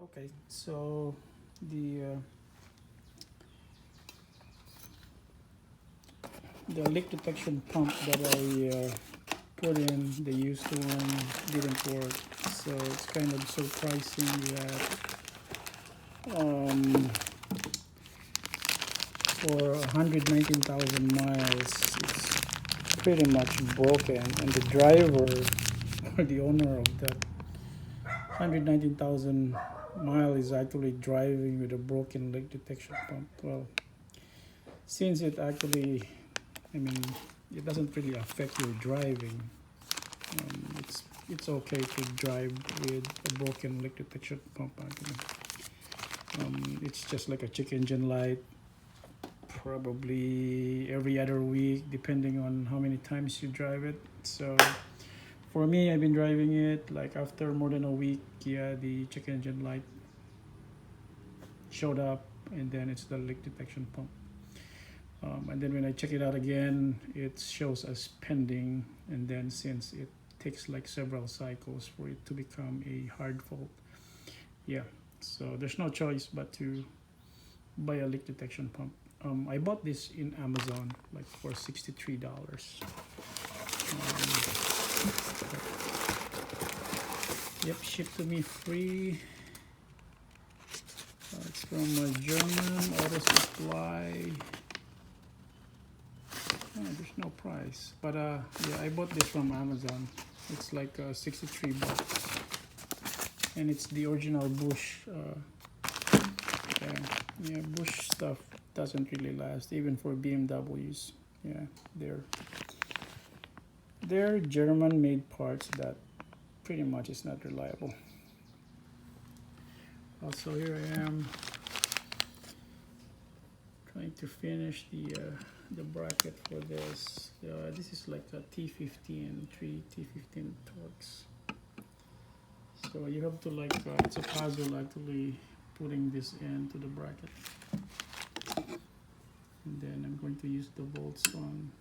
Okay, so the leak detection pump that I put in, the used one, didn't work. So it's kind of surprising that for 119,000 miles, it's pretty much broken, and the driver or the owner of that 119,000 mile is actually driving with a broken leak detection pump. Well, since it actually, I mean, it doesn't really affect your driving. It's okay to drive with a broken leak detection pump. Actually, it's just like a check engine light. Probably every other week, depending on how many times you drive it. So for me, I've been driving it like after more than a week. Yeah, the check engine light showed up, and then it's the leak detection pump. And then when I check it out again, it shows as pending. And then since it takes like several cycles for it to become a hard fault, yeah. So there's no choice but to buy a leak detection pump. I bought this in Amazon like for $63. Yep, shipped to me free. It's from a German auto supply. There's no price, but yeah, I bought this from Amazon. It's like $63, and it's the original Bush. Yeah, Bush stuff doesn't really last, even for BMWs. Yeah, they're German-made parts that pretty much is not reliable. Also, here I am trying to finish the bracket for this. This is like a T15, 3 T15 Torx. So you have to like, it's a puzzle actually putting this into the bracket. And then I'm going to use the bolts on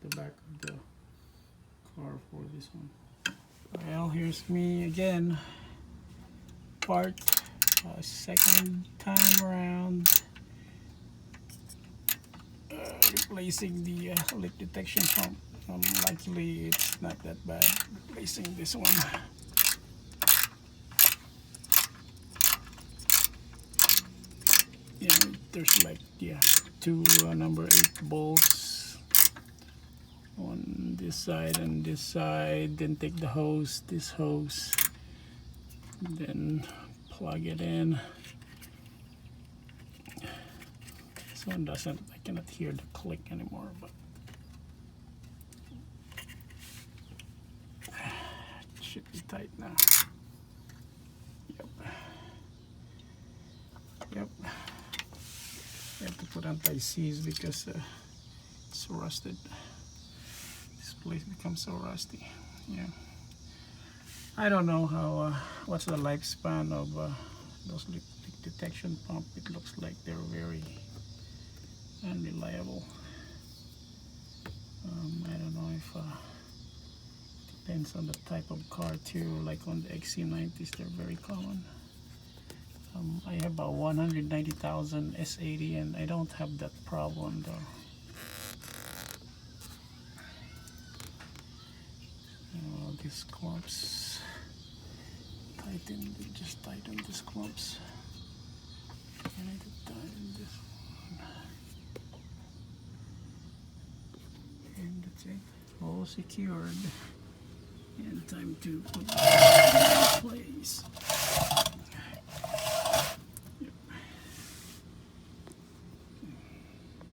the back of the car for this one. Well, here's me again. Part second time around. Replacing the leak detection pump. Luckily it's not that bad replacing this one. Yeah, there's like two number 8 bolts on this side and this side. Then take the hose, this hose, then plug it in. This one doesn't, I cannot hear the click anymore, but it should be tight now. Yep. I have to put anti-seize because it's rusted. This place becomes so rusty. Yeah. I don't know how, what's the lifespan of those leak detection pump. It looks like they're very unreliable. I don't know if depends on the type of car too. Like on the XC90s, they're very common. I have a 190,000 S80 and I don't have that problem though. These clumps, just tighten these clumps. I need to tighten this one. And that's it, all secured. And time to put it in place.